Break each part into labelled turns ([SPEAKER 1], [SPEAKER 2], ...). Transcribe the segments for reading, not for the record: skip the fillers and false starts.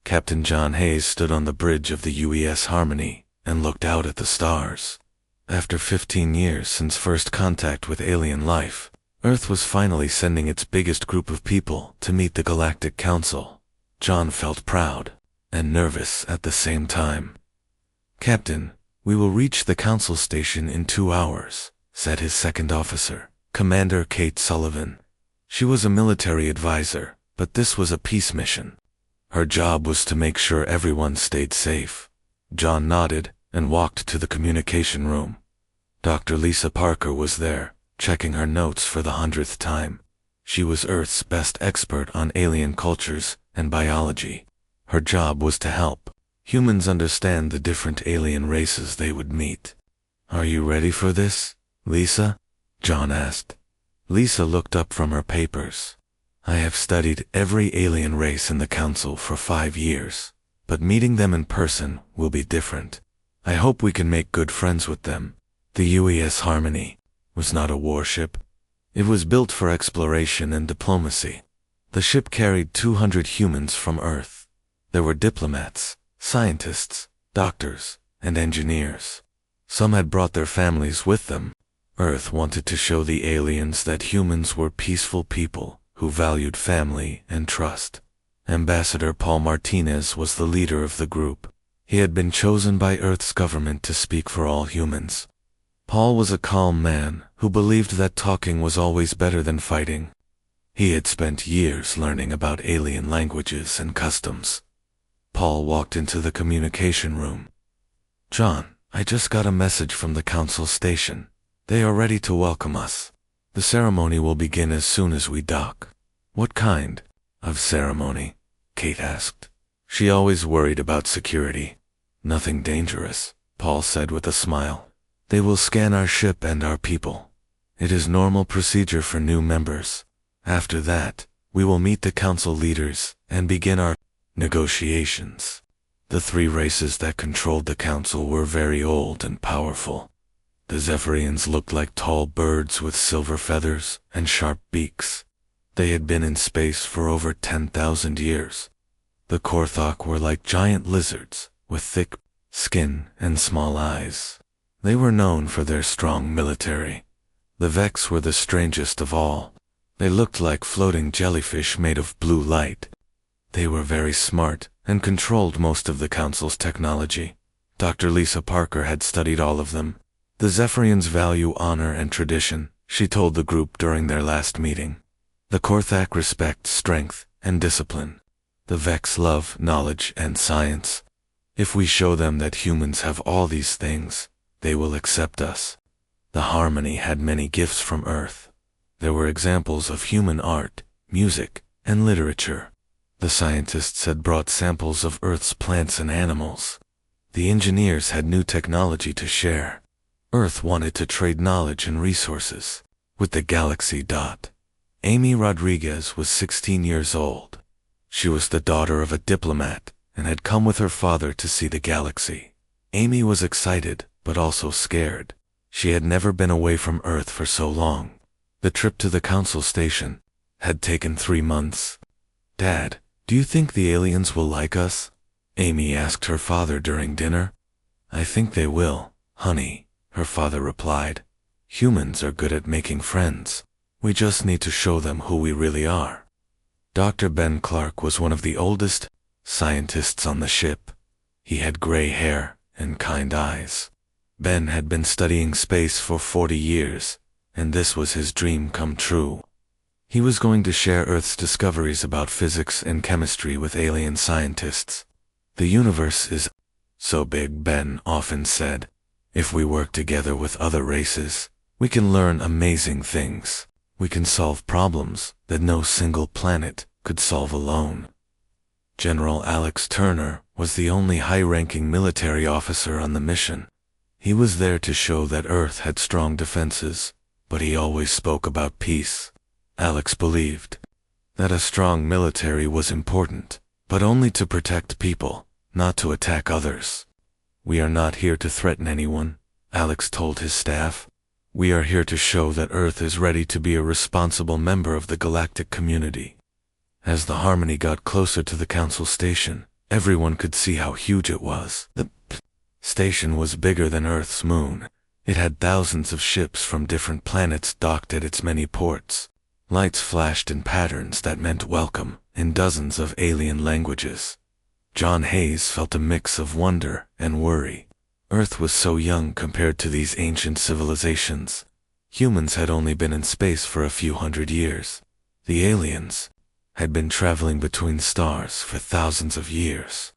[SPEAKER 1] Captain John Hayes stood on the bridge of the UES Harmony and looked out at the stars. After 15 years since first contact with alien life, Earth was finally sending its biggest group of people to meet the Galactic Council. John felt proud and nervous at the same time. "Captain, we will reach the Council Station in 2 hours," said his second officer, Commander Kate Sullivan. She was a military advisor, but this was a peace mission. Her job was to make sure everyone stayed safe. John nodded and walked to the communication room. Dr. Lisa Parker was there, checking her notes for the 100th time. She was Earth's best expert on alien cultures and biology. Her job was to help humans understand the different alien races they would meet. "Are you ready for this, Lisa?" John asked. Lisa looked up from her papers. "I have studied every alien race in the Council for 5 years, but meeting them in person will be different. I hope we can make good friends with them." The UES Harmony was not a warship. It was built for exploration and diplomacy. The ship carried 200 humans from Earth. There were diplomats, scientists, doctors, and engineers. Some had brought their families with them. Earth wanted to show the aliens that humans were peaceful people who valued family and trust. Ambassador Paul Martinez was the leader of the group. He had been chosen by Earth's government to speak for all humans. Paul was a calm man who believed that talking was always better than fighting. He had spent years learning about alien languages and customs. Paul walked into the communication room. "John, I just got a message from the Council Station. They are ready to welcome us. The ceremony will begin as soon as we dock." "What kind of ceremony?" Kate asked. She always worried about security. "Nothing dangerous," Paul said with a smile. "They will scan our ship and our people. It is normal procedure for new members. After that, we will meet the Council leaders and begin our negotiations." The 3 races that controlled the Council were very old and powerful. The Zephyrians looked like tall birds with silver feathers and sharp beaks. They had been in space for over 10,000 years. The Korthok were like giant lizards with thick skin and small eyes. They were known for their strong military. The Vex were the strangest of all. They looked like floating jellyfish made of blue light. They were very smart and controlled most of the Council's technology. Dr. Lisa Parker had studied all of them. The Zephyrians value honor and tradition, she told the group during their last meeting. The Korthak respect strength and discipline. The Vex love knowledge and science. If we show them that humans have all these things, they will accept us. The Harmony had many gifts from Earth. There were examples of human art, music, and literature. The scientists had brought samples of Earth's plants and animals. The engineers had new technology to share. Earth wanted to trade knowledge and resources with the galaxy. Amy Rodriguez was 16 years old. She was the daughter of a diplomat and had come with her father to see the galaxy. Amy was excited, but also scared. She had never been away from Earth for so long. The trip to the Council Station had taken 3 months. "Dad, do you think the aliens will like us?" Amy asked her father during dinner. "I think they will, honey," her father replied. "Humans are good at making friends. We just need to show them who we really are." Dr. Ben Clark was one of the oldest scientists on the ship. He had gray hair and kind eyes. Ben had been studying space for 40 years, and this was his dream come true. He was going to share Earth's discoveries about physics and chemistry with alien scientists. "The universe is so big," Ben often said. "If we work together with other races, we can learn amazing things. We can solve problems that no single planet could solve alone." General Alex Turner was the only high-ranking military officer on the mission. He was there to show that Earth had strong defenses, but he always spoke about peace. Alex believed that a strong military was important, but only to protect people, not to attack others. "We are not here to threaten anyone," Alex told his staff. "We are here to show that Earth is ready to be a responsible member of the galactic community." As the Harmony got closer to the Council Station, Everyone could see how huge it was. The station was bigger than Earth's moon. It had thousands of ships from different planets docked at its many ports. Lights flashed in patterns that meant welcome in dozens of alien languages. John Hayes felt a mix of wonder and worry. Earth was so young compared to these ancient civilizations. Humans had only been in space for a few hundred years. The aliens had been traveling between stars for thousands of years.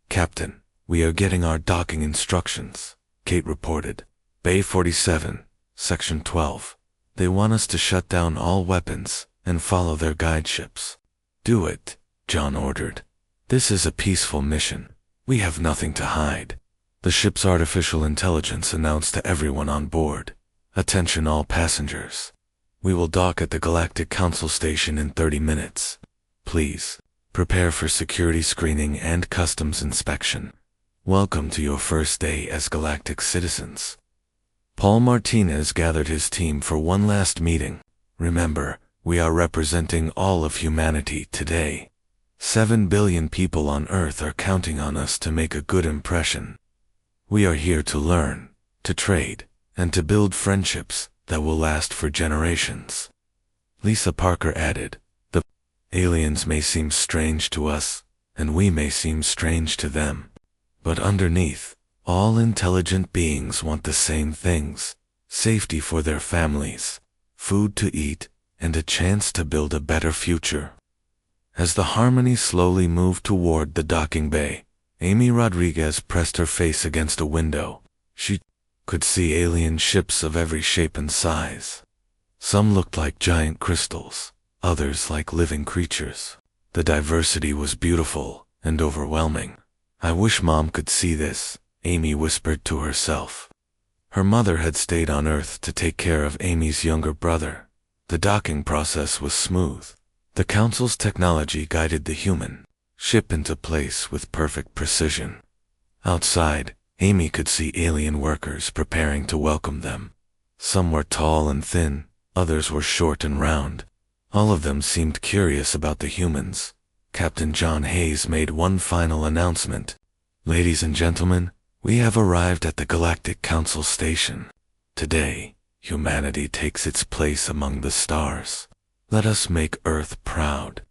[SPEAKER 1] "Captain, we are getting our docking instructions," Kate reported. "Bay 47, Section 12. They want us to shut down all weapons and follow their guide ships." "Do it," John ordered. "This is a peaceful mission. We have nothing to hide." The ship's artificial intelligence announced to everyone on board, "Attention all passengers. We will dock at the Galactic Council Station in 30 minutes. Please, prepare for security screening and customs inspection. Welcome to your first day as galactic citizens." Paul Martinez gathered his team for one last meeting. "Remember, we are representing all of humanity today. 7 billion people on Earth are counting on us to make a good impression. We are here to learn, to trade, and to build friendships that will last for generations." Lisa Parker added, "The aliens may seem strange to us, and we may seem strange to them. But underneath, all intelligent beings want the same things: safety for their families, food to eat, and a chance to build a better future." As the Harmony slowly moved toward the docking bay, Amy Rodriguez pressed her face against a window. She could see alien ships of every shape and size. Some looked like giant crystals, others like living creatures. The diversity was beautiful and overwhelming. "I wish Mom could see this," Amy whispered to herself. Her mother had stayed on Earth to take care of Amy's younger brother. The docking process was smooth. The Council's technology guided the human ship into place with perfect precision. Outside, Amy could see alien workers preparing to welcome them. Some were tall and thin, others were short and round. All of them seemed curious about the humans. Captain John Hayes made one final announcement. "Ladies and gentlemen, we have arrived at the Galactic Council Station. Today, humanity takes its place among the stars. Let us make Earth proud."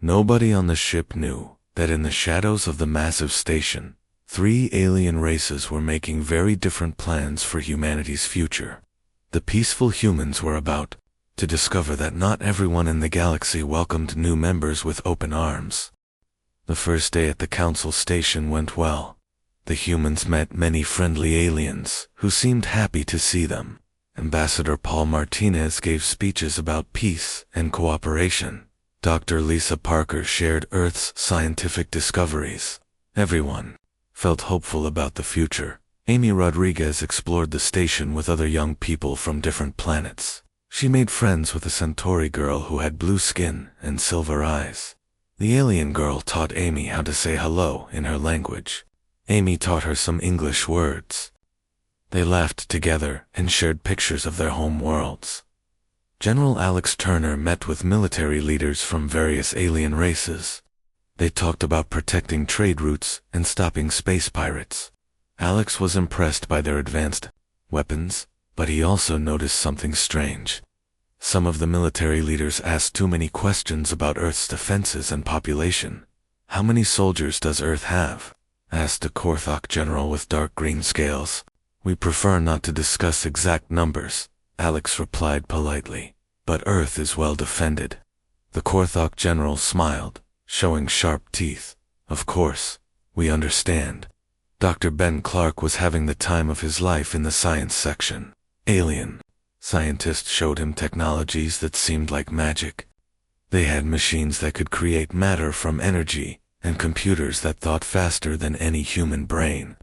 [SPEAKER 1] Nobody on the ship knew that in the shadows of the massive station, 3 alien races were making very different plans for humanity's future. The peaceful humans were about to discover that not everyone in the galaxy welcomed new members with open arms. The first day at the Council Station went well. The humans met many friendly aliens who seemed happy to see them. Ambassador Paul Martinez gave speeches about peace and cooperation. Dr. Lisa Parker shared Earth's scientific discoveries. Everyone felt hopeful about the future. Amy Rodriguez explored the station with other young people from different planets. She made friends with a Centauri girl who had blue skin and silver eyes. The alien girl taught Amy how to say hello in her language. Amy taught her some English words. They laughed together and shared pictures of their home worlds. General Alex Turner met with military leaders from various alien races. They talked about protecting trade routes and stopping space pirates. Alex was impressed by their advanced weapons, but he also noticed something strange. Some of the military leaders asked too many questions about Earth's defenses and population. "How many soldiers does Earth have?" asked a Korthok general with dark green scales. "We prefer not to discuss exact numbers," Alex replied politely, "but Earth is well defended." The Korthok general smiled, showing sharp teeth. "Of course, we understand." Dr. Ben Clark was having the time of his life in the science section. Alien scientists showed him technologies that seemed like magic. They had machines that could create matter from energy, and computers that thought faster than any human brain.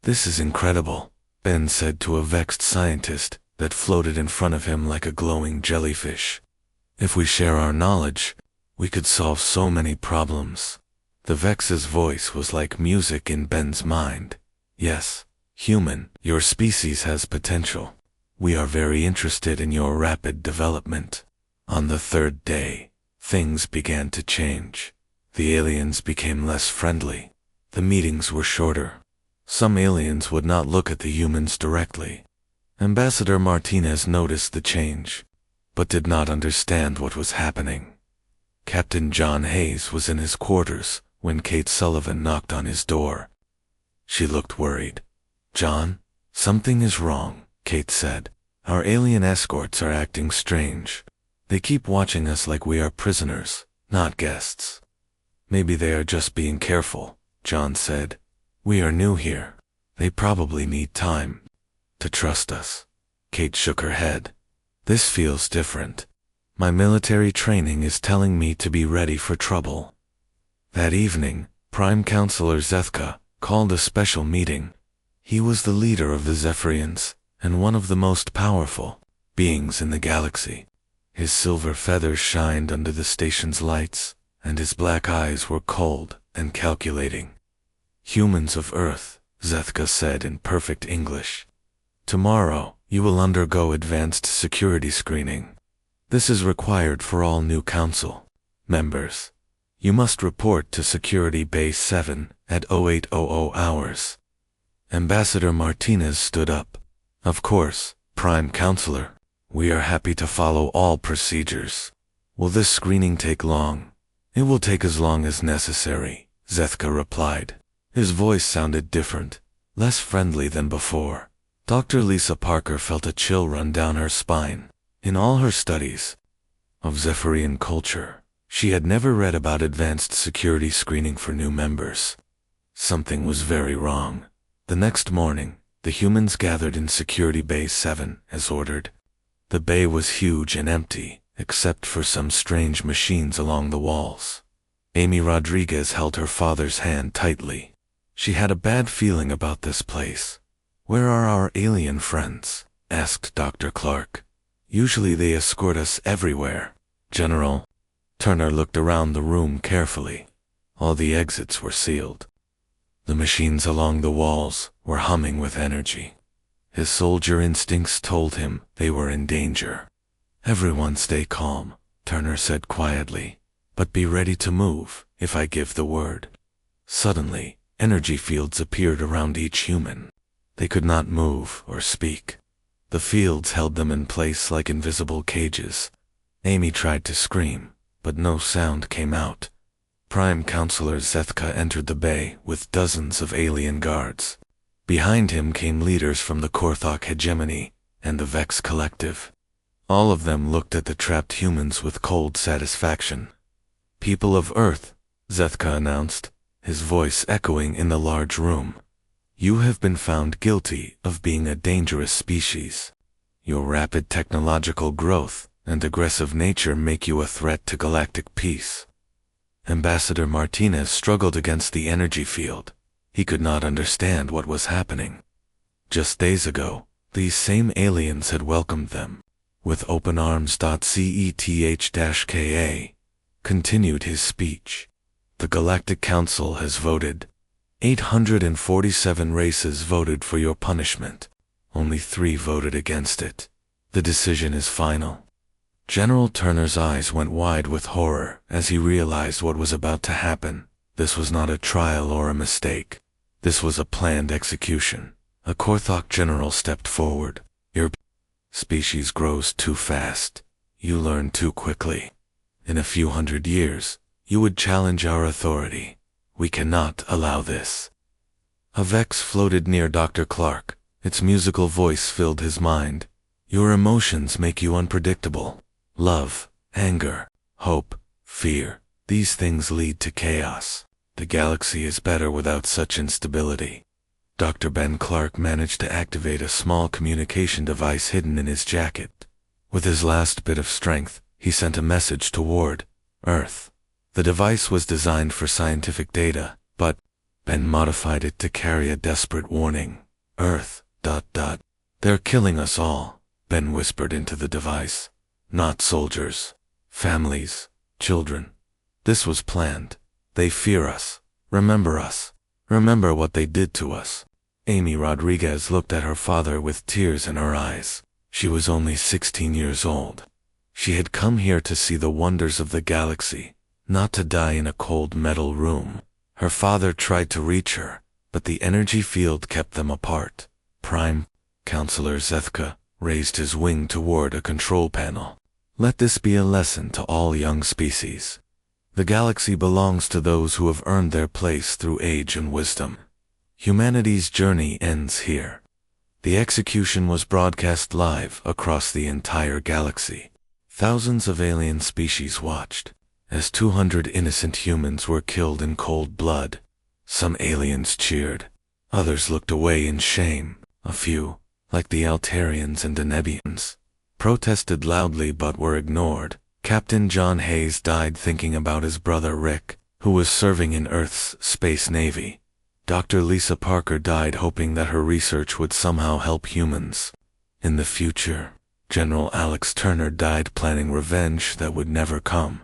[SPEAKER 1] "This is incredible," Ben said to a vexed scientist that floated in front of him like a glowing jellyfish. "If we share our knowledge, we could solve so many problems." The Vex's voice was like music in Ben's mind. "Yes, human, your species has potential. We are very interested in your rapid development." On the third day, things began to change. The aliens became less friendly. The meetings were shorter. Some aliens would not look at the humans directly. Ambassador Martinez noticed the change, but did not understand what was happening. Captain John Hayes was in his quarters when Kate Sullivan knocked on his door. She looked worried. "John, something is wrong," Kate said. "Our alien escorts are acting strange. They keep watching us like we are prisoners, not guests." "Maybe they are just being careful," John said. "We are new here. They probably need time to trust us." Kate shook her head. "This feels different. My military training is telling me to be ready for trouble." That evening, Prime Counselor Zethka called a special meeting. He was the leader of the Zephyrians and one of the most powerful beings in the galaxy. His silver feathers shined under the station's lights, and his black eyes were cold and calculating. "Humans of Earth," Zethka said in perfect English, "tomorrow you will undergo advanced security screening. This is required for all new council members. You must report to Security Base 7 at 0800 hours. Ambassador Martinez stood up. "Of course, Prime Counselor. We are happy to follow all procedures." "Will this screening take long?" "It will take as long as necessary," Zethka replied. His voice sounded different, less friendly than before. Dr. Lisa Parker felt a chill run down her spine. In all her studies of Zephyrian culture, she had never read about advanced security screening for new members. Something was very wrong. The next morning, the humans gathered in Security Bay 7 as ordered. The bay was huge and empty, except for some strange machines along the walls. Amy Rodriguez held her father's hand tightly. She had a bad feeling about this place. "Where are our alien friends?" asked Dr. Clark. "Usually they escort us everywhere, General." Turner looked around the room carefully. All the exits were sealed. The machines along the walls were humming with energy. His soldier instincts told him they were in danger. "Everyone stay calm," Turner said quietly, "but be ready to move if I give the word." Suddenly, energy fields appeared around each human. They could not move or speak. The fields held them in place like invisible cages. Amy tried to scream, but no sound came out. Prime Counselor Zethka entered the bay with dozens of alien guards. Behind him came leaders from the Korthok hegemony and the Vex Collective. All of them looked at the trapped humans with cold satisfaction. "People of Earth," Zethka announced, his voice echoing in the large room. "You have been found guilty of being a dangerous species. Your rapid technological growth and aggressive nature make you a threat to galactic peace." Ambassador Martinez struggled against the energy field. He could not understand what was happening. Just days ago, these same aliens had welcomed them with open arms. CETH-KA continued his speech. "The Galactic Council has voted. 847 races voted for your punishment. Only 3 voted against it. The decision is final." General Turner's eyes went wide with horror as he realized what was about to happen. This was not a trial or a mistake. This was a planned execution. A Korthok general stepped forward. "Your species grows too fast. You learn too quickly. In a few hundred years, you would challenge our authority. We cannot allow this." A Vex floated near Dr. Clark. Its musical voice filled his mind. "Your emotions make you unpredictable. Love, anger, hope, fear, these things lead to chaos. The galaxy is better without such instability." Dr. Ben Clark managed to activate a small communication device hidden in his jacket. With his last bit of strength, he sent a message toward Earth. The device was designed for scientific data, but Ben modified it to carry a desperate warning. "Earth, ... They're killing us all," Ben whispered into the device. "Not soldiers. Families. Children. This was planned. They fear us. Remember us. Remember what they did to us." Amy Rodriguez looked at her father with tears in her eyes. She was only 16 years old. She had come here to see the wonders of the galaxy, not to die in a cold metal room. Her father tried to reach her, but the energy field kept them apart. Prime Counselor Zethka raised his wing toward a control panel. Let this be a lesson to all young species. The galaxy belongs to those who have earned their place through age and wisdom. Humanity's journey ends here. The execution was broadcast live across the entire galaxy. Thousands of alien species watched, as 200 innocent humans were killed in cold blood. Some aliens cheered, others looked away in shame. A few, like the Altarians and Denebians, protested loudly but were ignored. Captain John Hayes died thinking about his brother Rick, who was serving in Earth's space navy. Dr. Lisa Parker died hoping that her research would somehow help humans. In the future, General Alex Turner died planning revenge that would never come.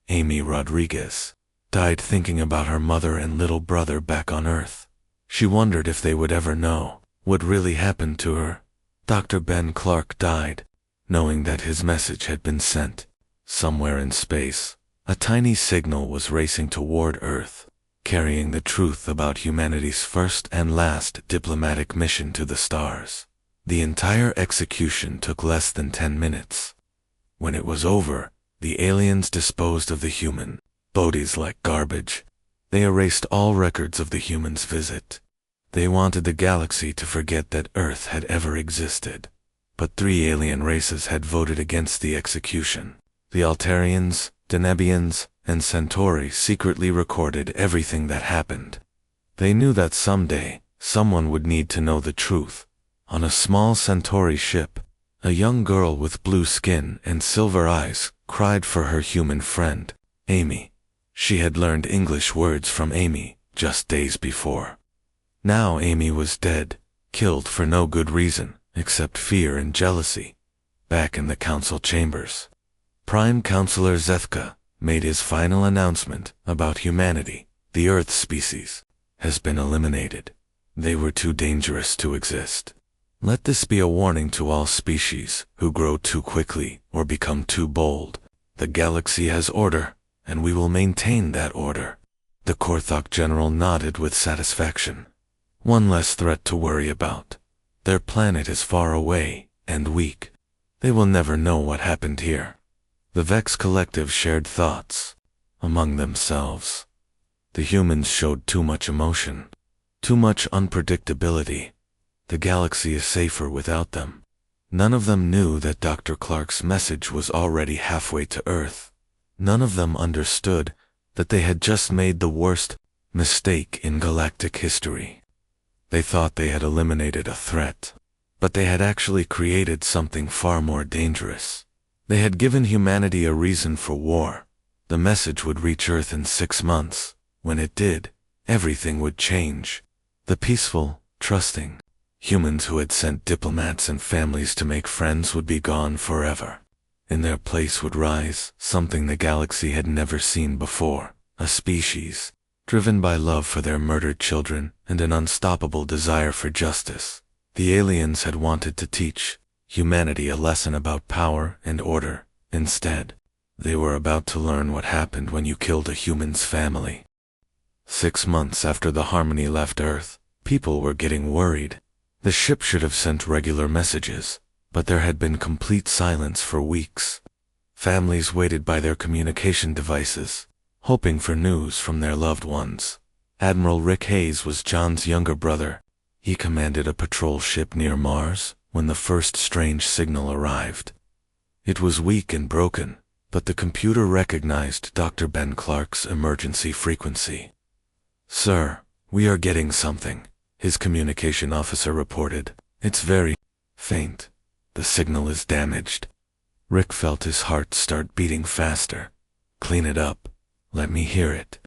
[SPEAKER 1] Amy Rodriguez died thinking about her mother and little brother back on Earth. She wondered if they would ever know what really happened to her. Dr. Ben Clark died, knowing that his message had been sent. Somewhere in space, a tiny signal was racing toward Earth, carrying the truth about humanity's first and last diplomatic mission to the stars. The entire execution took less than 10 minutes. When it was over, the aliens disposed of the human bodies like garbage. They erased all records of the humans' visit. They wanted the galaxy to forget that Earth had ever existed. But 3 alien races had voted against the execution. The Altarians, Denebians, and Centauri secretly recorded everything that happened. They knew that someday, someone would need to know the truth. On a small Centauri ship, a young girl with blue skin and silver eyes cried for her human friend, Amy. She had learned English words from Amy just days before. Now Amy was dead, killed for no good reason, except fear and jealousy. Back in the council chambers, Prime Counselor Zethka made his final announcement about humanity. The Earth species has been eliminated. They were too dangerous to exist. Let this be a warning to all species who grow too quickly or become too bold. The galaxy has order, and we will maintain that order. The Korthok general nodded with satisfaction. One less threat to worry about. Their planet is far away and weak. They will never know what happened here. The Vex Collective shared thoughts among themselves. The humans showed too much emotion, too much unpredictability. The galaxy is safer without them. None of them knew that Dr. Clark's message was already halfway to Earth. None of them understood that they had just made the worst mistake in galactic history. They thought they had eliminated a threat, but they had actually created something far more dangerous. They had given humanity a reason for war. The message would reach Earth in 6 months. When it did, everything would change. The peaceful, trusting humans who had sent diplomats and families to make friends would be gone forever. In their place would rise something the galaxy had never seen before, a species driven by love for their murdered children and an unstoppable desire for justice. The aliens had wanted to teach humanity a lesson about power and order. Instead, they were about to learn what happened when you killed a human's family. 6 months after the Harmony left Earth, people were getting worried. The ship should have sent regular messages, but there had been complete silence for weeks. Families waited by their communication devices, hoping for news from their loved ones. Admiral Rick Hayes was John's younger brother. He commanded a patrol ship near Mars when the first strange signal arrived. It was weak and broken, but the computer recognized Dr. Ben Clark's emergency frequency. "Sir, we are getting something," his communication officer reported. "It's very faint. The signal is damaged." Rick felt his heart start beating faster. "Clean it up. Let me hear it."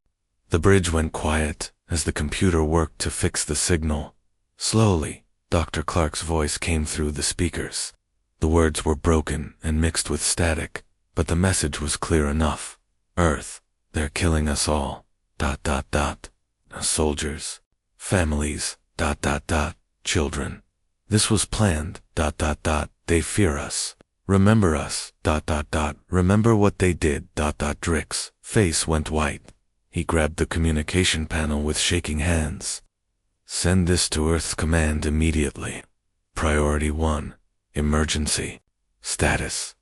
[SPEAKER 1] The bridge went quiet as the computer worked to fix the signal. Slowly, Dr. Clark's voice came through the speakers. The words were broken and mixed with static, but the message was clear enough. "Earth, they're killing us all. ... Soldiers, families, ... children. This was planned. ... They fear us. Remember us. ... Remember what they did. ... Drix, face went white. He grabbed the communication panel with shaking hands. Send this to Earth's command immediately. Priority 1. Emergency. Status.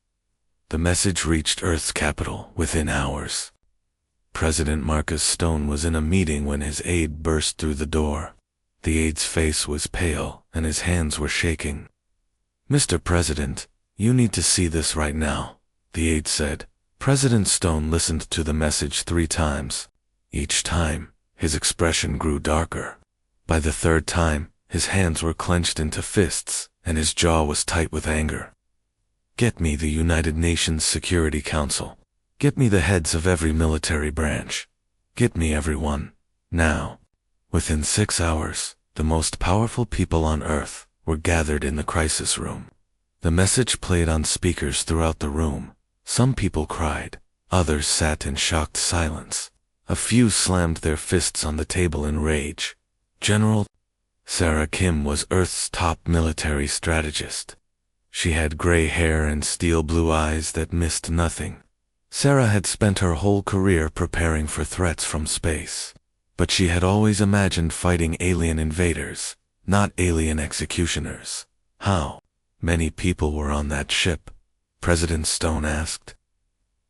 [SPEAKER 1] The message reached Earth's capital within hours. President Marcus Stone was in a meeting when his aide burst through the door. The aide's face was pale and his hands were shaking. Mr. President, you need to see this right now, the aide said. President Stone listened to the message 3 times. Each time, his expression grew darker. By the 3rd time, his hands were clenched into fists, and his jaw was tight with anger. Get me the United Nations Security Council. Get me the heads of every military branch. Get me everyone. Now. Within 6 hours, the most powerful people on Earth were gathered in the crisis room. The message played on speakers throughout the room. Some people cried. Others sat in shocked silence. A few slammed their fists on the table in rage. General Sarah Kim was Earth's top military strategist. She had gray hair and steel blue eyes that missed nothing. Sarah had spent her whole career preparing for threats from space. But she had always imagined fighting alien invaders, not alien executioners. How many people were on that ship? President Stone asked.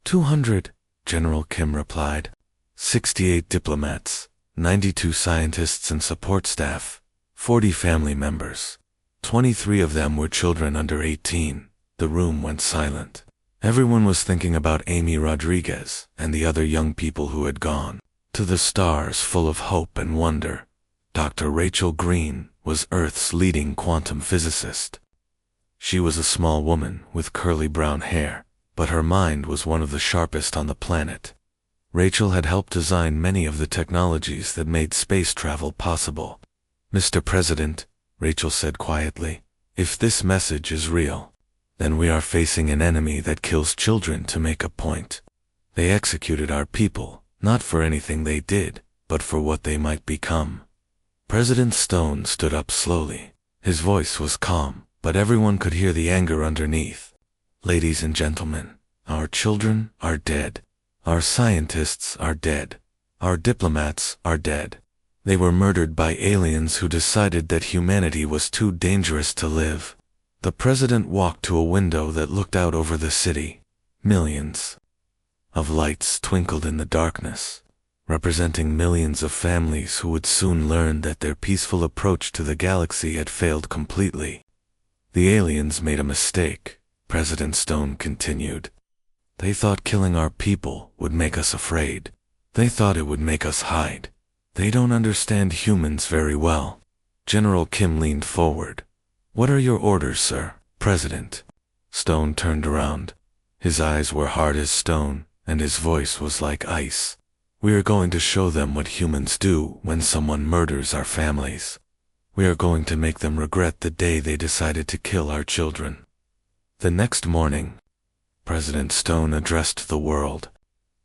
[SPEAKER 1] 200, General Kim replied. 68 diplomats, 92 scientists and support staff, 40 family members. 23 of them were children under 18. The room went silent. Everyone was thinking about Amy Rodriguez and the other young people who had gone to the stars full of hope and wonder. Dr. Rachel Green was Earth's leading quantum physicist. She was a small woman with curly brown hair, but her mind was one of the sharpest on the planet. Rachel had helped design many of the technologies that made space travel possible. Mr. President, Rachel said quietly, if this message is real, then we are facing an enemy that kills children to make a point. They executed our people, not for anything they did, but for what they might become. President Stone stood up slowly. His voice was calm, but everyone could hear the anger underneath. Ladies and gentlemen, our children are dead. Our scientists are dead. Our diplomats are dead. They were murdered by aliens who decided that humanity was too dangerous to live. The president walked to a window that looked out over the city. Millions of lights twinkled in the darkness, representing millions of families who would soon learn that their peaceful approach to the galaxy had failed completely. The aliens made a mistake, President Stone continued. They thought killing our people would make us afraid. They thought it would make us hide. They don't understand humans very well. General Kim leaned forward. What are your orders, sir, President? Stone turned around. His eyes were hard as stone, and his voice was like ice. We are going to show them what humans do when someone murders our families. We are going to make them regret the day they decided to kill our children. The next morning, President Stone addressed the world.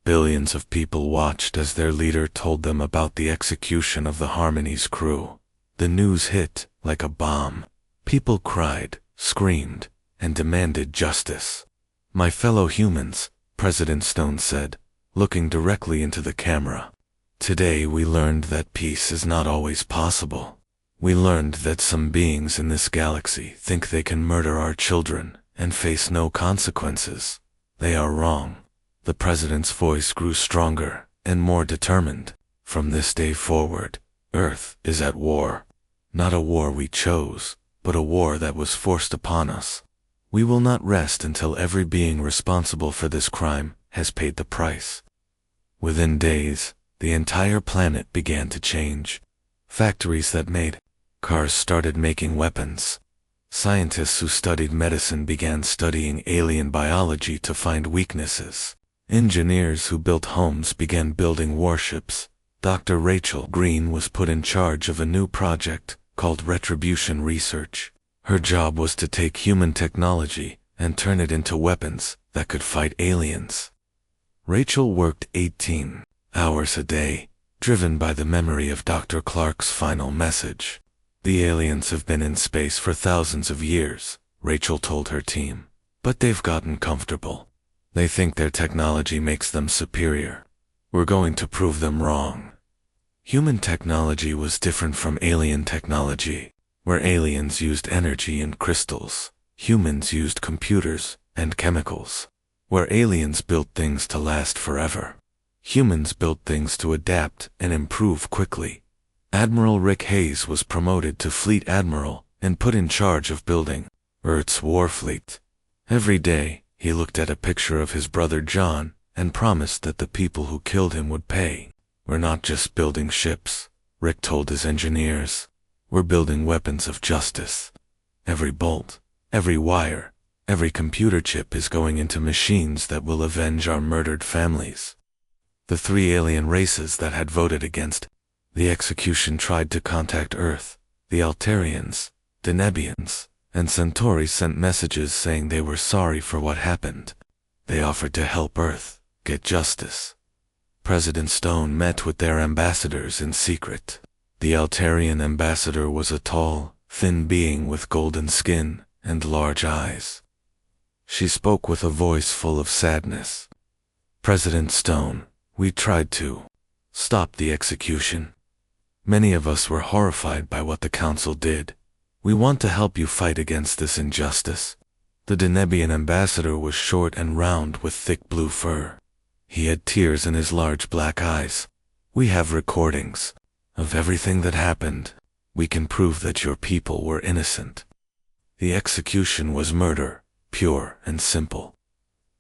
[SPEAKER 1] Billions of people watched as their leader told them about the execution of the Harmony's crew. The news hit like a bomb. People cried, screamed, and demanded justice. My fellow humans, President Stone said, looking directly into the camera. Today we learned that peace is not always possible. We learned that some beings in this galaxy think they can murder our children and face no consequences. They are wrong. The president's voice grew stronger and more determined. From this day forward, Earth is at war. Not a war we chose, but a war that was forced upon us. We will not rest until every being responsible for this crime has paid the price. Within days, the entire planet began to change. Factories that made cars started making weapons. Scientists who studied medicine began studying alien biology to find weaknesses. Engineers who built homes began building warships. Dr. Rachel Green was put in charge of a new project called Retribution Research. Her job was to take human technology and turn it into weapons that could fight aliens. Rachel worked 18 hours a day, driven by the memory of Dr. Clark's final message. The aliens have been in space for thousands of years, Rachel told her team. But they've gotten comfortable. They think their technology makes them superior. We're going to prove them wrong. Human technology was different from alien technology, where aliens used energy and crystals. Humans used computers and chemicals. Where aliens built things to last forever, humans built things to adapt and improve quickly. Admiral Rick Hayes was promoted to Fleet Admiral and put in charge of building Earth's war fleet. Every day, he looked at a picture of his brother John and promised that the people who killed him would pay. We're not just building ships, Rick told his engineers. We're building weapons of justice. Every bolt, every wire, every computer chip is going into machines that will avenge our murdered families. The 3 alien races that had voted against the execution tried to contact Earth. The Altarians, Denebians, and Centauri sent messages saying they were sorry for what happened. They offered to help Earth get justice. President Stone met with their ambassadors in secret. The Altarian ambassador was a tall, thin being with golden skin and large eyes. She spoke with a voice full of sadness. President Stone, we tried to stop the execution. Many of us were horrified by what the council did. We want to help you fight against this injustice. The Denebian ambassador was short and round with thick blue fur. He had tears in his large black eyes. We have recordings of everything that happened. We can prove that your people were innocent. The execution was murder, pure and simple.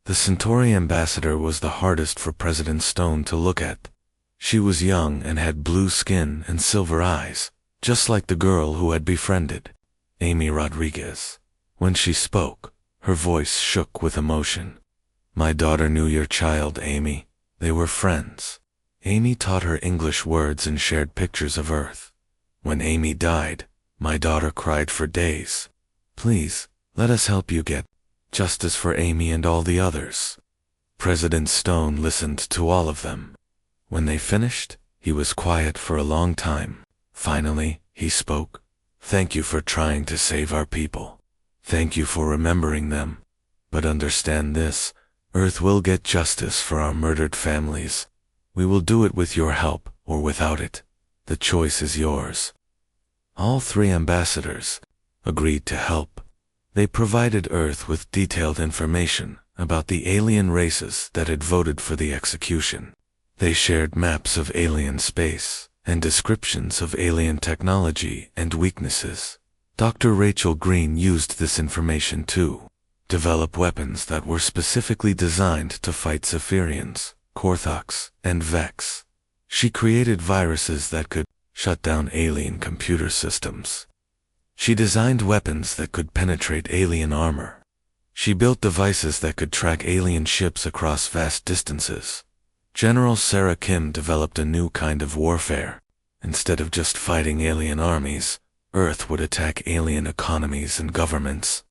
[SPEAKER 1] The Centauri ambassador was the hardest for President Stone to look at. She was young and had blue skin and silver eyes, just like the girl who had befriended Amy Rodriguez. When she spoke, her voice shook with emotion. My daughter knew your child, Amy. They were friends. Amy taught her English words and shared pictures of Earth. When Amy died, my daughter cried for days. Please, let us help you get justice for Amy and all the others. President Stone listened to all of them. When they finished, he was quiet for a long time. Finally, he spoke. Thank you for trying to save our people. Thank you for remembering them. But understand this, Earth will get justice for our murdered families. We will do it with your help or without it. The choice is yours. All 3 ambassadors agreed to help. They provided Earth with detailed information about the alien races that had voted for the execution. They shared maps of alien space and descriptions of alien technology and weaknesses. Dr. Rachel Green used this information to develop weapons that were specifically designed to fight Zephyrians, Korthoks, and Vex. She created viruses that could shut down alien computer systems. She designed weapons that could penetrate alien armor. She built devices that could track alien ships across vast distances. General Sarah Kim developed a new kind of warfare. Instead of just fighting alien armies, Earth would attack alien economies and governments.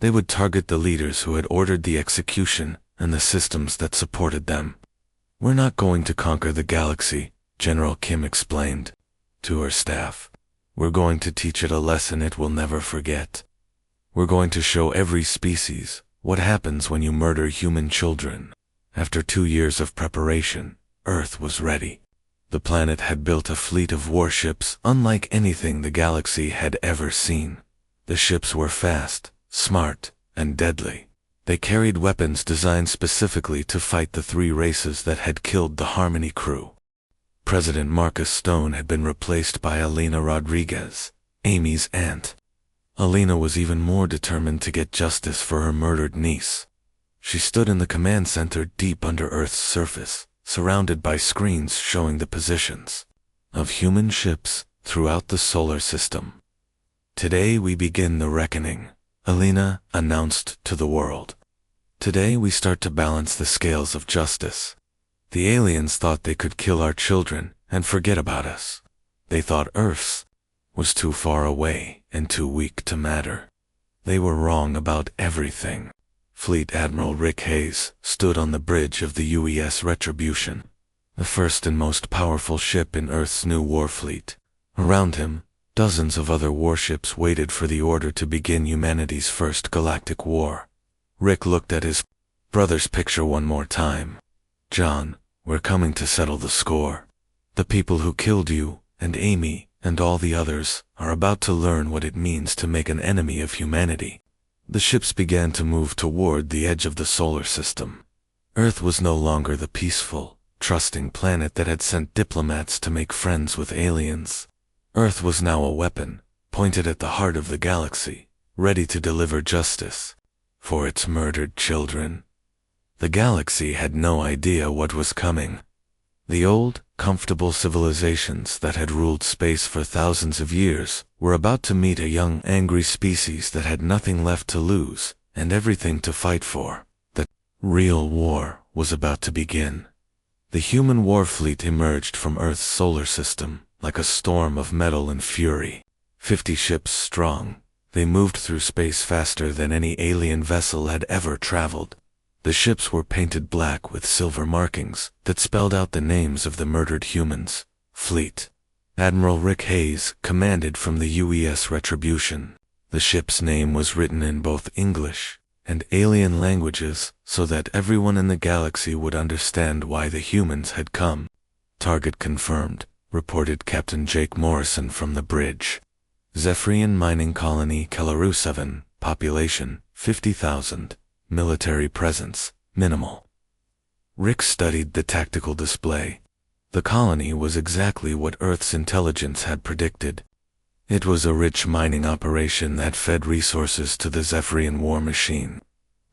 [SPEAKER 1] They would target the leaders who had ordered the execution and the systems that supported them. We're not going to conquer the galaxy, General Kim explained to her staff. We're going to teach it a lesson it will never forget. We're going to show every species what happens when you murder human children. After 2 years of preparation, Earth was ready. The planet had built a fleet of warships unlike anything the galaxy had ever seen. The ships were fast, smart, and deadly. They carried weapons designed specifically to fight the 3 races that had killed the Harmony crew. President Marcus Stone had been replaced by Alina Rodriguez, Amy's aunt. Alina was even more determined to get justice for her murdered niece. She stood in the command center deep under Earth's surface, surrounded by screens showing the positions of human ships throughout the solar system. Today we begin the reckoning, Alina announced to the world. Today we start to balance the scales of justice. The aliens thought they could kill our children and forget about us. They thought Earth's was too far away and too weak to matter. They were wrong about everything. Fleet Admiral Rick Hayes stood on the bridge of the UES Retribution, the first and most powerful ship in Earth's new war fleet. Around him, dozens of other warships waited for the order to begin humanity's first galactic war. Rick looked at his brother's picture one more time. John, We're coming to settle the score. The people who killed you, and Amy, and all the others, are about to learn what it means to make an enemy of humanity. The ships began to move toward the edge of the solar system. Earth was no longer the peaceful, trusting planet that had sent diplomats to make friends with aliens. Earth was now a weapon, pointed at the heart of the galaxy, ready to deliver justice for its murdered children. The galaxy had no idea what was coming. The old, comfortable civilizations that had ruled space for thousands of years were about to meet a young, angry species that had nothing left to lose and everything to fight for. The real war was about to begin. The human war fleet emerged from Earth's solar system like a storm of metal and fury. 50 ships strong, they moved through space faster than any alien vessel had ever traveled. The ships were painted black with silver markings that spelled out the names of the murdered humans. Fleet. Admiral Rick Hayes commanded from the UES Retribution. The ship's name was written in both English and alien languages so that everyone in the galaxy would understand why the humans had come. Target confirmed, reported Captain Jake Morrison from the bridge. Zephyrian mining colony Kelaru 7, population 50,000. Military presence, minimal. Rick studied the tactical display. The colony was exactly what Earth's intelligence had predicted. It was a rich mining operation that fed resources to the Zephyrian war machine.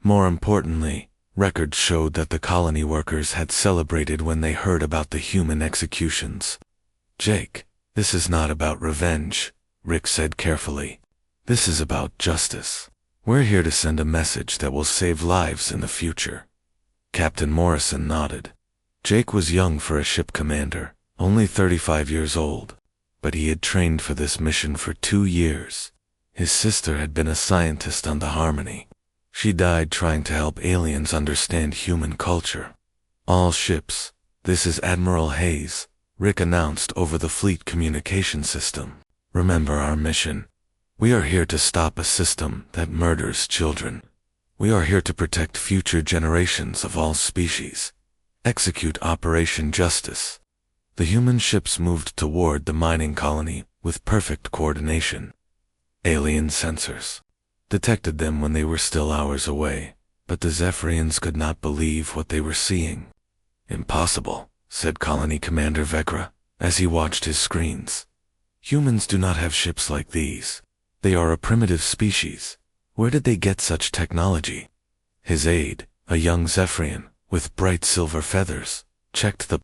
[SPEAKER 1] More importantly, records showed that the colony workers had celebrated when they heard about the human executions. Jake, this is not about revenge, Rick said carefully. This is about justice. We're here to send a message that will save lives in the future. Captain Morrison nodded. Jake was young for a ship commander, only 35 years old, but he had trained for this mission for 2 years. His sister had been a scientist on the Harmony. She died trying to help aliens understand human culture. All ships, this is Admiral Hayes, Rick announced over the fleet communication system. Remember our mission. We are here to stop a system that murders children. We are here to protect future generations of all species. Execute Operation Justice. The human ships moved toward the mining colony with perfect coordination. Alien sensors detected them when they were still hours away, but the Zephyrians could not believe what they were seeing. Impossible, said Colony Commander Vekra, as he watched his screens. Humans do not have ships like these. They are a primitive species. Where did they get such technology? His aide, a young Zephyrian, with bright silver feathers, checked the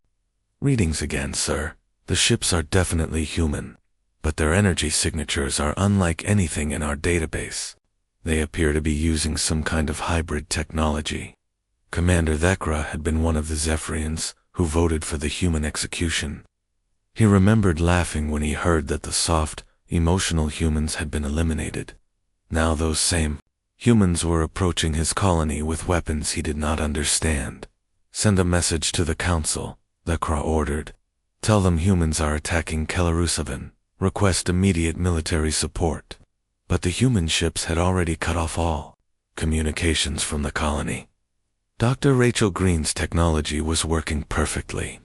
[SPEAKER 1] readings again, sir. The ships are definitely human, but their energy signatures are unlike anything in our database. They appear to be using some kind of hybrid technology. Commander Vekra had been one of the Zephyrians who voted for the human execution. He remembered laughing when he heard that the soft, emotional humans had been eliminated. Now those same humans were approaching his colony with weapons he did not understand. Send a message to the council, Vekra ordered. Tell them humans are attacking Kelaru. Request immediate military support. But the human ships had already cut off all communications from the colony. Dr. Rachel Green's technology was working perfectly.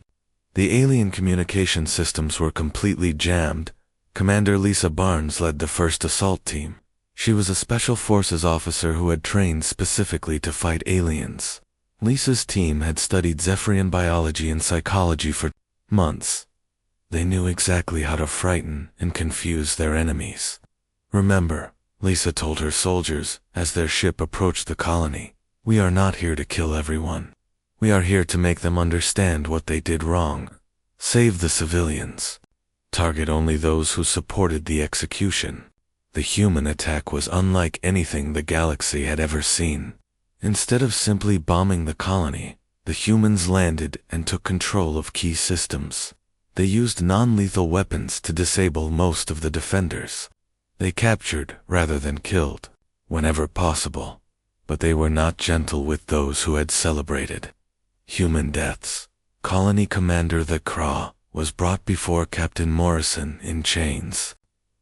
[SPEAKER 1] The alien communication systems were completely jammed. Commander Lisa Barnes led the first assault team. She was a special forces officer who had trained specifically to fight aliens. Lisa's team had studied Zephyrian biology and psychology for months. They knew exactly how to frighten and confuse their enemies. Remember, Lisa told her soldiers as their ship approached the colony, we are not here to kill everyone. We are here to make them understand what they did wrong. Save the civilians. Target only those who supported the execution. The human attack was unlike anything the galaxy had ever seen. Instead of simply bombing the colony, the humans landed and took control of key systems. They used non-lethal weapons to disable most of the defenders. They captured rather than killed, whenever possible. But they were not gentle with those who had celebrated. Human deaths. Colony Commander Vekra was brought before Captain Morrison in chains.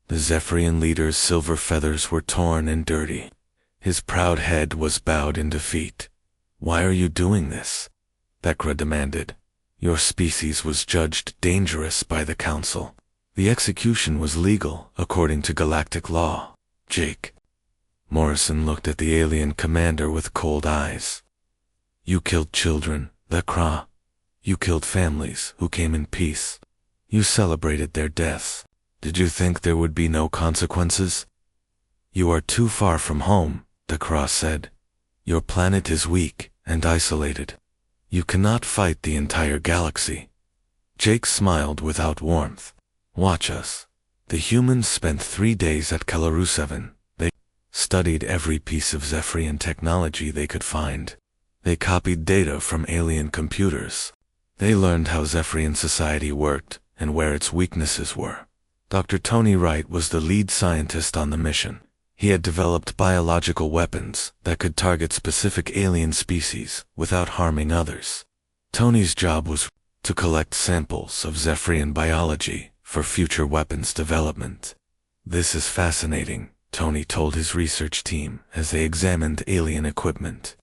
[SPEAKER 1] The Zephyrian leader's silver feathers were torn and dirty. His proud head was bowed in defeat. Why are you doing this? Vekra demanded. Your species was judged dangerous by the Council. The execution was legal according to galactic law. Jake. Morrison looked at the alien commander with cold eyes. You killed children, the Kra. You killed families who came in peace. You celebrated their deaths. Did you think there would be no consequences? You are too far from home, the Kra said. Your planet is weak and isolated. You cannot fight the entire galaxy. Jake smiled without warmth. Watch us. The humans spent 3 days at Kalaruseven. They studied every piece of Zephyrian technology they could find. They copied data from alien computers. They learned how Zephyrian society worked and where its weaknesses were. Dr. Tony Wright was the lead scientist on the mission. He had developed biological weapons that could target specific alien species without harming others. Tony's job was to collect samples of Zephyrian biology for future weapons development. This is fascinating, Tony told his research team as they examined alien equipment.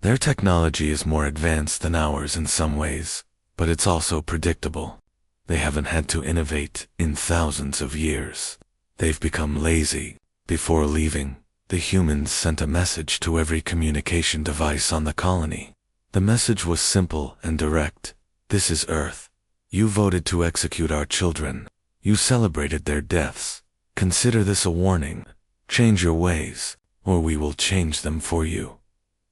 [SPEAKER 1] Their technology is more advanced than ours in some ways, but it's also predictable. They haven't had to innovate in thousands of years. They've become lazy. Before leaving, the humans sent a message to every communication device on the colony. The message was simple and direct. This is Earth. You voted to execute our children. You celebrated their deaths. Consider this a warning. Change your ways, or we will change them for you.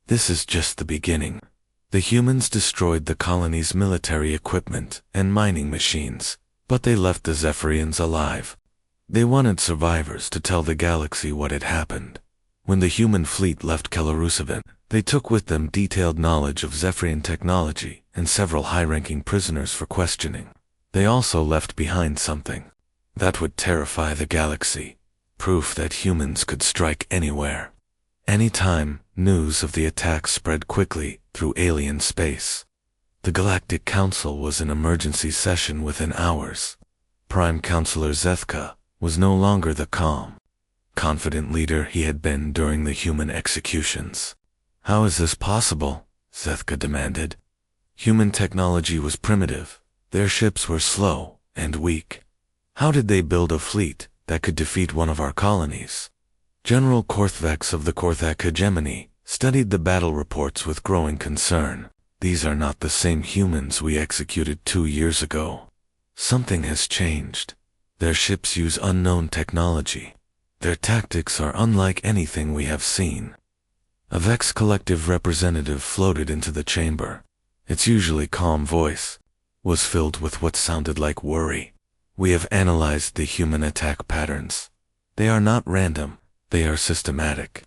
[SPEAKER 1] This is just the beginning. The humans destroyed the colony's military equipment and mining machines, but they left the Zephyrians alive. They wanted survivors to tell the galaxy what had happened. When the human fleet left Kalaruseven, they took with them detailed knowledge of Zephyrian technology and several high-ranking prisoners for questioning. They also left behind something that would terrify the galaxy, proof that humans could strike anywhere. Anytime, news of the attack spread quickly through alien space. The Galactic Council was in emergency session within hours. Prime Counselor Zethka was no longer the calm, confident leader he had been during the human executions. How is this possible? Zethka demanded. Human technology was primitive. Their ships were slow and weak. How did they build a fleet that could defeat one of our colonies? General Korthvex of the Korthak hegemony studied the battle reports with growing concern. These are not the same humans we executed 2 years ago. Something has changed. Their ships use unknown technology. Their tactics are unlike anything we have seen. A Vex Collective representative floated into the chamber. Its usually calm voice was filled with what sounded like worry. We have analyzed the human attack patterns. They are not random. They are systematic.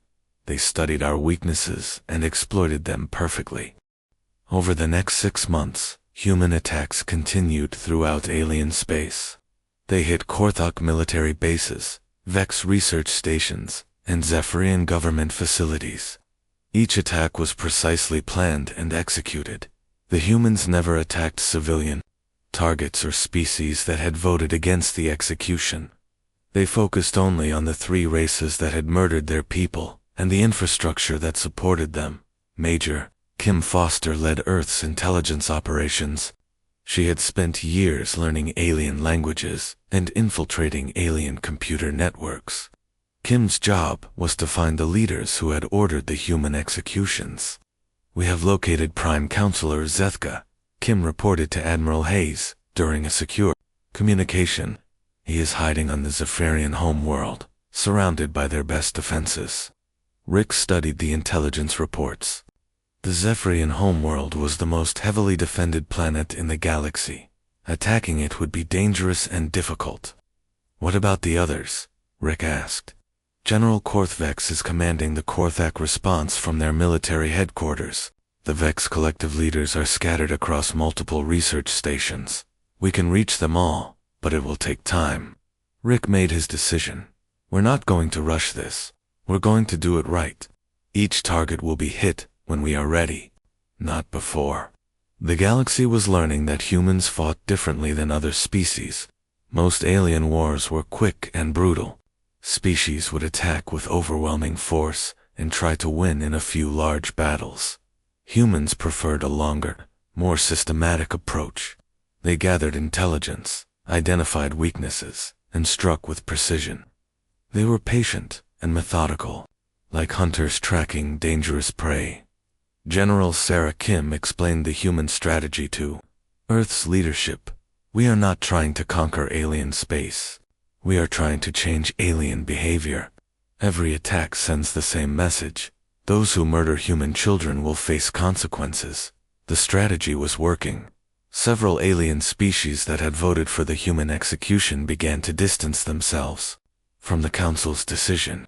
[SPEAKER 1] They studied our weaknesses and exploited them perfectly. Over the next 6 months, human attacks continued throughout alien space. They hit Korthak military bases, Vex research stations, and Zephyrian government facilities. Each attack was precisely planned and executed. The humans never attacked civilian targets or species that had voted against the execution. They focused only on the 3 races that had murdered their people and the infrastructure that supported them. Major Kim Foster led Earth's intelligence operations. She had spent years learning alien languages and infiltrating alien computer networks. Kim's job was to find the leaders who had ordered the human executions. We have located Prime Counselor Zethka, Kim reported to Admiral Hayes during a secure communication. He is hiding on the Zephyrian homeworld, surrounded by their best defenses. Rick studied the intelligence reports. The Zephyrian homeworld was the most heavily defended planet in the galaxy. Attacking it would be dangerous and difficult. What about the others? Rick asked. General Korthvex is commanding the Korthak response from their military headquarters. The Vex collective leaders are scattered across multiple research stations. We can reach them all, but it will take time. Rick made his decision. We're not going to rush this. We're going to do it right. Each target will be hit when we are ready, not before. The galaxy was learning that humans fought differently than other species. Most alien wars were quick and brutal. Species would attack with overwhelming force and try to win in a few large battles. Humans preferred a longer, more systematic approach. They gathered intelligence, identified weaknesses, and struck with precision. They were patient and methodical, like hunters tracking dangerous prey. General Sarah Kim explained the human strategy to Earth's leadership. We are not trying to conquer alien space. We are trying to change alien behavior. Every attack sends the same message. Those who murder human children will face consequences. The strategy was working. Several alien species that had voted for the human execution began to distance themselves from the Council's decision.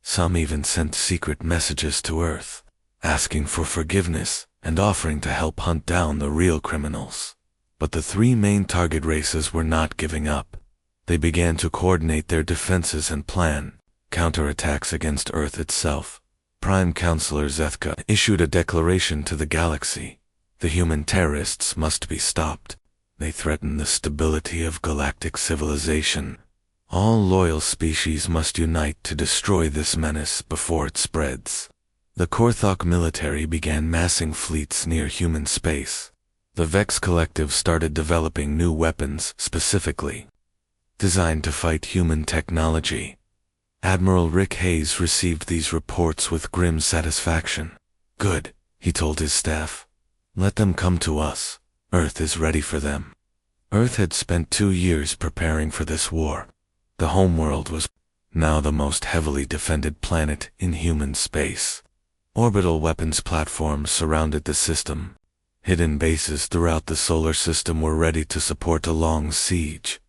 [SPEAKER 1] Some even sent secret messages to Earth, asking for forgiveness and offering to help hunt down the real criminals. But the three main target races were not giving up. They began to coordinate their defenses and plan counterattacks against Earth itself. Prime Counselor Zethka issued a declaration to the galaxy. The human terrorists must be stopped. They threaten the stability of galactic civilization. All loyal species must unite to destroy this menace before it spreads. The Korthok military began massing fleets near human space. The Vex Collective started developing new weapons specifically designed to fight human technology. Admiral Rick Hayes received these reports with grim satisfaction. Good, he told his staff. Let them come to us. Earth is ready for them. Earth had spent 2 years preparing for this war. The homeworld was now the most heavily defended planet in human space. Orbital weapons platforms surrounded the system. Hidden bases throughout the solar system were ready to support a long siege.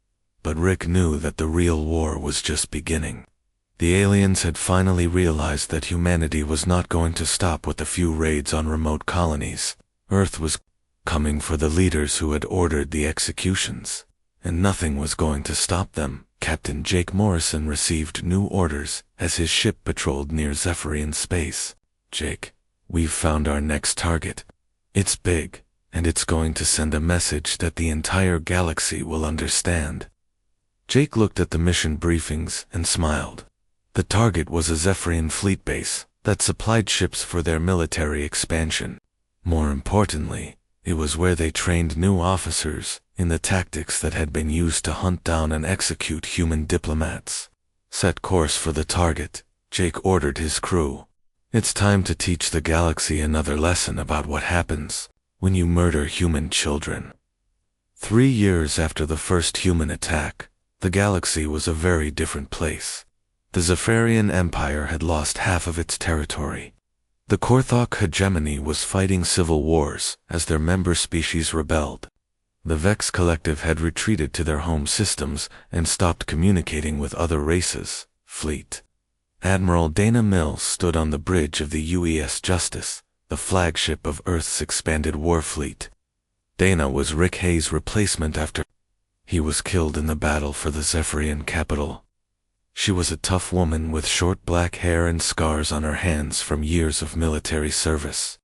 [SPEAKER 1] But Rick knew that the real war was just beginning. The aliens had finally realized that humanity was not going to stop with a few raids on remote colonies. Earth was coming for the leaders who had ordered the executions, and nothing was going to stop them. Captain Jake Morrison received new orders as his ship patrolled near Zephyrian space. Jake, we've found our next target. It's big, and it's going to send a message that the entire galaxy will understand. Jake looked at the mission briefings and smiled. The target was a Zephyrian fleet base that supplied ships for their military expansion. More importantly, it was where they trained new officers in the tactics that had been used to hunt down and execute human diplomats. Set course for the target, Jake ordered his crew. It's time to teach the galaxy another lesson about what happens when you murder human children. 3 years after the first human attack, the galaxy was a very different place. The Zephyrian Empire had lost half of its territory. The Korthok hegemony was fighting civil wars as their member species rebelled. The Vex Collective had retreated to their home systems and stopped communicating with other races. Fleet. Admiral Dana Mills stood on the bridge of the UES Justice, the flagship of Earth's expanded war fleet. Dana was Rick Hayes' replacement after he was killed in the battle for the Zephyrian capital. She was a tough woman with short black hair and scars on her hands from years of military service.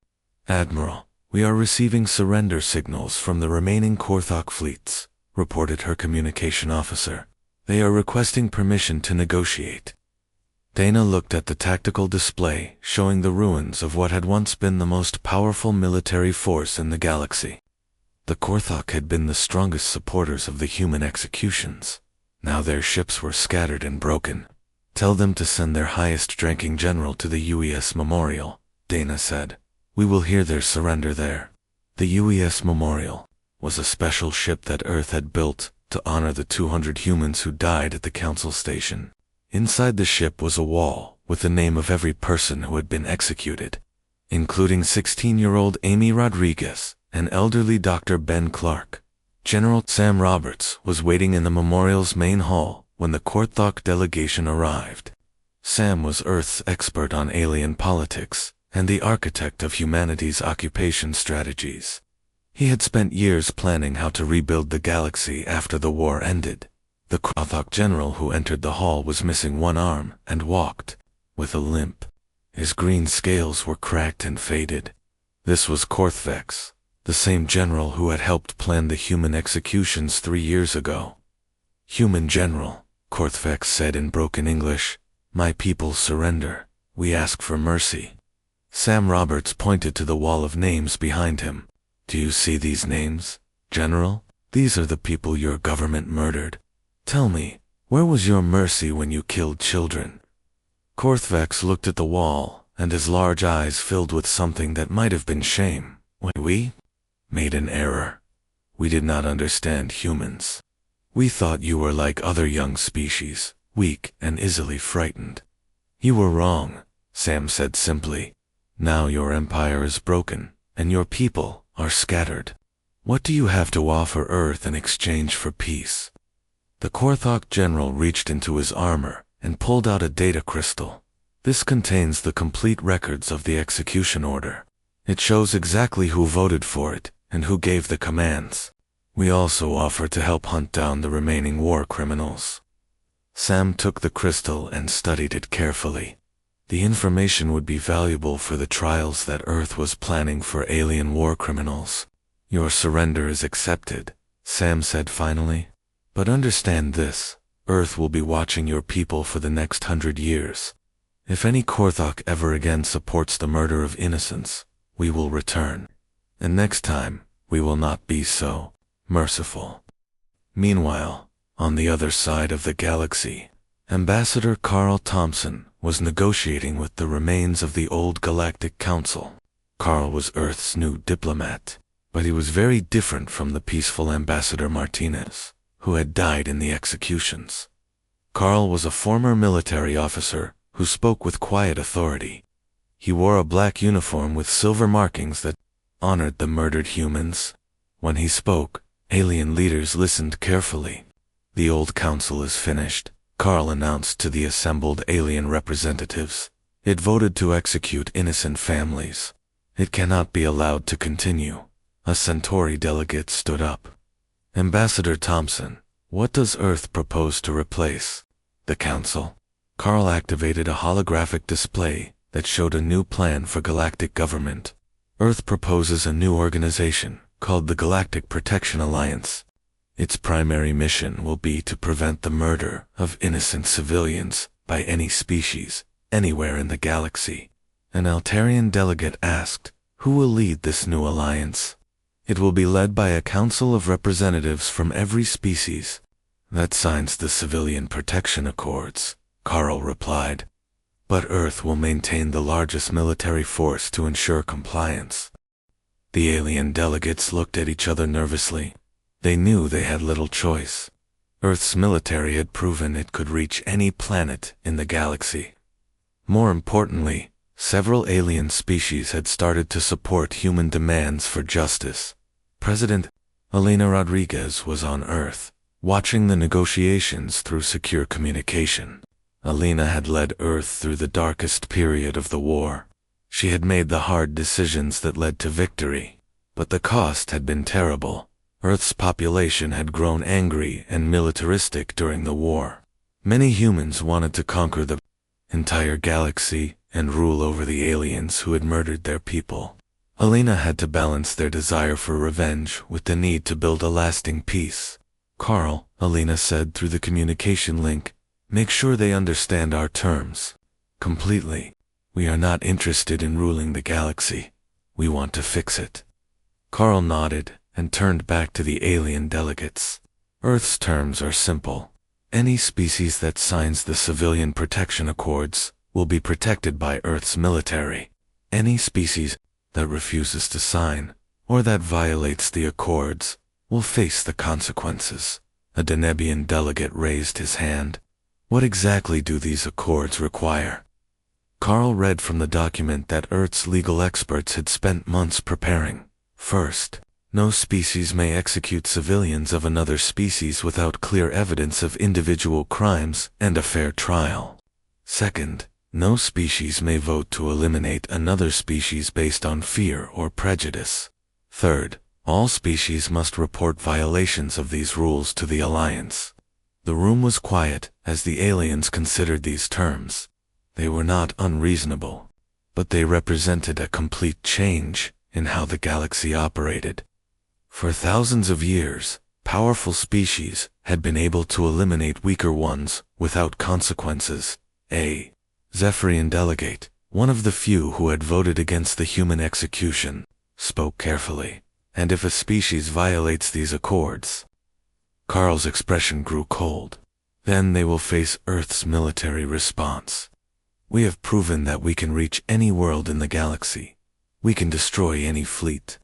[SPEAKER 1] Admiral, we are receiving surrender signals from the remaining Korthok fleets, reported her communication officer. They are requesting permission to negotiate. Dana looked at the tactical display showing the ruins of what had once been the most powerful military force in the galaxy. The Korthok had been the strongest supporters of the human executions. Now their ships were scattered and broken. Tell them to send their highest-ranking general to the UES Memorial, Dana said. We will hear their surrender there. The UES Memorial was a special ship that Earth had built to honor the 200 humans who died at the Council Station. Inside the ship was a wall with the name of every person who had been executed, including 16-year-old Amy Rodriguez and elderly Dr. Ben Clark. General Sam Roberts was waiting in the memorial's main hall when the Korthok delegation arrived. Sam was Earth's expert on alien politics and the architect of humanity's occupation strategies. He had spent years planning how to rebuild the galaxy after the war ended. The Korthok general who entered the hall was missing one arm and walked with a limp. His green scales were cracked and faded. This was Korthvex, the same general who had helped plan the human executions 3 years ago. Human general, Korthvex said in broken English, my people surrender. We ask for mercy. Sam Roberts pointed to the wall of names behind him. Do you see these names, General? These are the people your government murdered. Tell me, where was your mercy when you killed children? Korthvex looked at the wall, and his large eyes filled with something that might have been shame. We made an error. We did not understand humans. We thought you were like other young species, weak and easily frightened. You were wrong, Sam said simply. Now your empire is broken, and your people are scattered. What do you have to offer Earth in exchange for peace? The Korthok general reached into his armor and pulled out a data crystal. This contains the complete records of the execution order. It shows exactly who voted for it and who gave the commands. We also offer to help hunt down the remaining war criminals. Sam took the crystal and studied it carefully. The information would be valuable for the trials that Earth was planning for alien war criminals. Your surrender is accepted, Sam said finally. But understand this, Earth will be watching your people for the next 100 years. If any Korthok ever again supports the murder of innocents, we will return. And next time, we will not be so merciful. Meanwhile, on the other side of the galaxy, Ambassador Carl Thompson was negotiating with the remains of the old Galactic Council. Carl was Earth's new diplomat, but he was very different from the peaceful Ambassador Martinez, who had died in the executions. Carl was a former military officer who spoke with quiet authority. He wore a black uniform with silver markings that honored the murdered humans. When he spoke, alien leaders listened carefully. The old council is finished, Carl announced to the assembled alien representatives. It voted to execute innocent families. It cannot be allowed to continue. A Centauri delegate stood up. Ambassador Thompson, what does Earth propose to replace? The council. Carl activated a holographic display that showed a new plan for galactic government. Earth proposes a new organization called the Galactic Protection Alliance. Its primary mission will be to prevent the murder of innocent civilians by any species, anywhere in the galaxy. An Altarian delegate asked, who will lead this new alliance? It will be led by a council of representatives from every species that signs the Civilian Protection Accords, Carl replied. But Earth will maintain the largest military force to ensure compliance. The alien delegates looked at each other nervously. They knew they had little choice. Earth's military had proven it could reach any planet in the galaxy. More importantly, several alien species had started to support human demands for justice. President Elena Rodriguez was on Earth, watching the negotiations through secure communication. Elena had led Earth through the darkest period of the war. She had made the hard decisions that led to victory, but the cost had been terrible. Earth's population had grown angry and militaristic during the war. Many humans wanted to conquer the entire galaxy and rule over the aliens who had murdered their people. Elena had to balance their desire for revenge with the need to build a lasting peace. Carl, Elena said through the communication link, make sure they understand our terms completely. We are not interested in ruling the galaxy. We want to fix it. Carl nodded and turned back to the alien delegates. Earth's terms are simple. Any species that signs the Civilian Protection Accords will be protected by Earth's military. Any species that refuses to sign, or that violates the accords, will face the consequences. A Denebian delegate raised his hand. What exactly do these accords require? Carl read from the document that Earth's legal experts had spent months preparing. First, no species may execute civilians of another species without clear evidence of individual crimes and a fair trial. Second, no species may vote to eliminate another species based on fear or prejudice. Third, all species must report violations of these rules to the Alliance. The room was quiet as the aliens considered these terms. They were not unreasonable, but they represented a complete change in how the galaxy operated. For thousands of years, powerful species had been able to eliminate weaker ones without consequences. A Zephyrian delegate, one of the few who had voted against the human execution, spoke carefully. And if a species violates these accords, Carl's expression grew cold. Then they will face Earth's military response. We have proven that we can reach any world in the galaxy. We can destroy any fleet.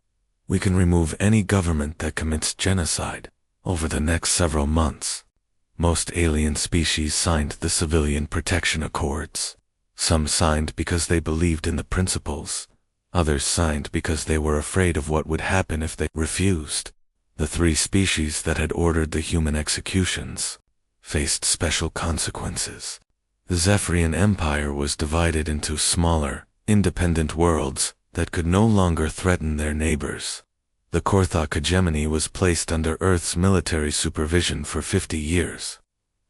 [SPEAKER 1] We can remove any government that commits genocide. Over the next several months, most alien species signed the Civilian Protection Accords. Some signed because they believed in the principles. Others signed because they were afraid of what would happen if they refused. The 3 species that had ordered the human executions faced special consequences. The Zephyrian Empire was divided into smaller, independent worlds that could no longer threaten their neighbors. The Korthok hegemony was placed under Earth's military supervision for 50 years.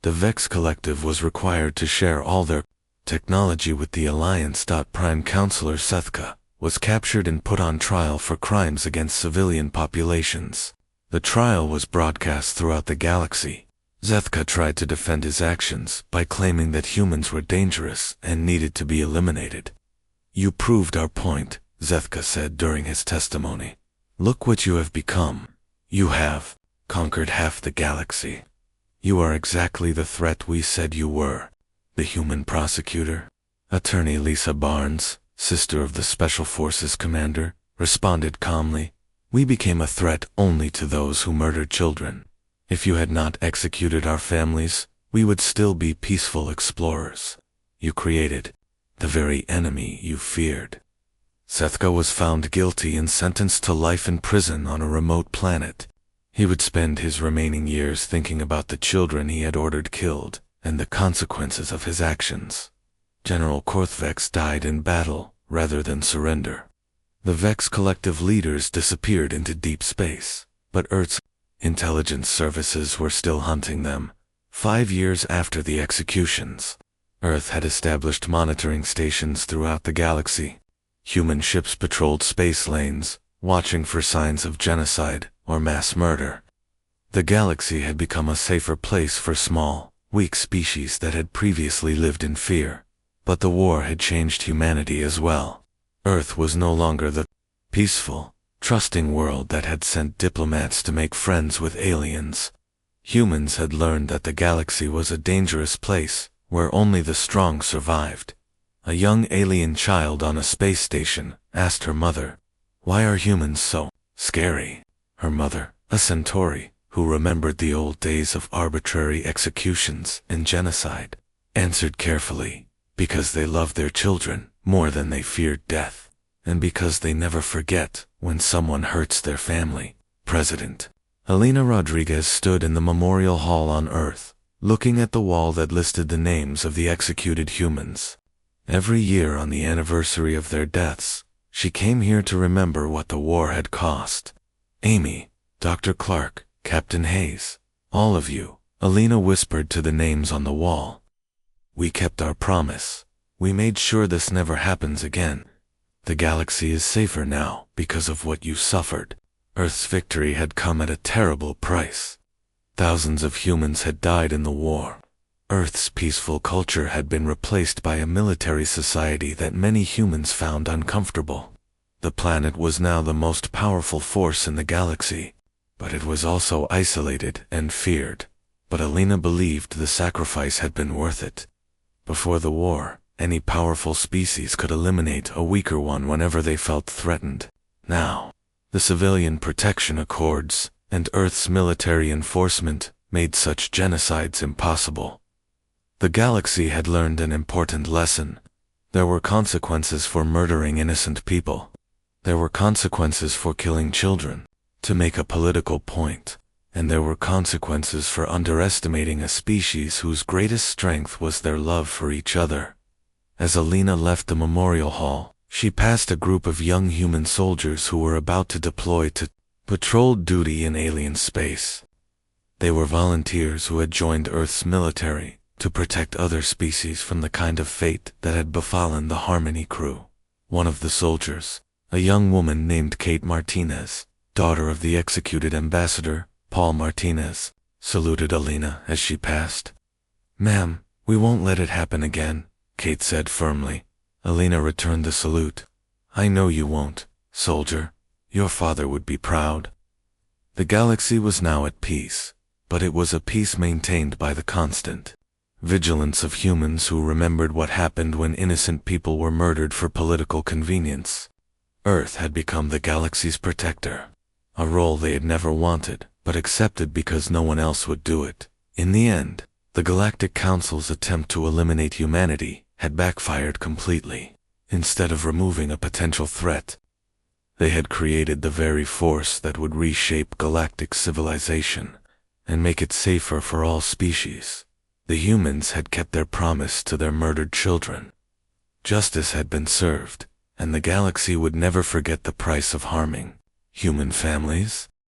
[SPEAKER 1] The Vex Collective was required to share all their technology with the Alliance. Prime Counselor Sethka was captured and put on trial for crimes against civilian populations. The trial was broadcast throughout the galaxy. Zethka tried to defend his actions by claiming that humans were dangerous and needed to be eliminated. "You proved our point," Zethka said during his testimony. "Look what you have become. You have conquered half the galaxy. You are exactly the threat we said you were." The human prosecutor, Attorney Lisa Barnes, sister of the Special Forces commander, responded calmly, "We became a threat only to those who murdered children. If you had not executed our families, we would still be peaceful explorers. You created the very enemy you feared." Sethka was found guilty and sentenced to life in prison on a remote planet. He would spend his remaining years thinking about the children he had ordered killed and the consequences of his actions. General Korthvex died in battle rather than surrender. The Vex Collective leaders disappeared into deep space, but Earth's intelligence services were still hunting them. 5 years after the executions, Earth had established monitoring stations throughout the galaxy. Human ships patrolled space lanes, watching for signs of genocide or mass murder. The galaxy had become a safer place for small, weak species that had previously lived in fear. But the war had changed humanity as well. Earth was no longer the peaceful, trusting world that had sent diplomats to make friends with aliens. Humans had learned that the galaxy was a dangerous place where only the strong survived. A young alien child on a space station asked her mother, "Why are humans so scary?" Her mother, a Centauri, who remembered the old days of arbitrary executions and genocide, answered carefully, "Because they love their children more than they feared death, and because they never forget when someone hurts their family." President Helena Rodriguez stood in the memorial hall on Earth, looking at the wall that listed the names of the executed humans. Every year on the anniversary of their deaths, she came here to remember what the war had cost. "Amy, Dr. Clark, Captain Hayes, all of you," Alina whispered to the names on the wall. "We kept our promise. We made sure this never happens again. The galaxy is safer now because of what you suffered." Earth's victory had come at a terrible price. Thousands of humans had died in the war. Earth's peaceful culture had been replaced by a military society that many humans found uncomfortable. The planet was now the most powerful force in the galaxy, but it was also isolated and feared. But Alina believed the sacrifice had been worth it. Before the war, any powerful species could eliminate a weaker one whenever they felt threatened. Now, the Civilian Protection Accords and Earth's military enforcement made such genocides impossible. The galaxy had learned an important lesson. There were consequences for murdering innocent people. There were consequences for killing children to make a political point, and there were consequences for underestimating a species whose greatest strength was their love for each other. As Alina left the memorial hall, she passed a group of young human soldiers who were about to deploy to patrol duty in alien space. They were volunteers who had joined Earth's military to protect other species from the kind of fate that had befallen the Harmony crew. One of the soldiers, a young woman named Kate Martinez, daughter of the executed ambassador, Paul Martinez, saluted Alina as she passed. "Ma'am, we won't let it happen again," Kate said firmly. Alina returned the salute. "I know you won't, soldier. Your father would be proud. The galaxy was now at peace, but it was a peace maintained by the constant vigilance of humans who remembered what happened when innocent people were murdered for political convenience. Earth had become the galaxy's protector, a role they had never wanted, but accepted because no one else would do it. In the end, the Galactic Council's attempt to eliminate humanity had backfired completely. Instead of removing a potential threat, they had created the very force that would reshape galactic civilization and make it safer for all species. The humans had kept their promise to their murdered children. Justice had been served, and the galaxy would never forget the price of harming human families.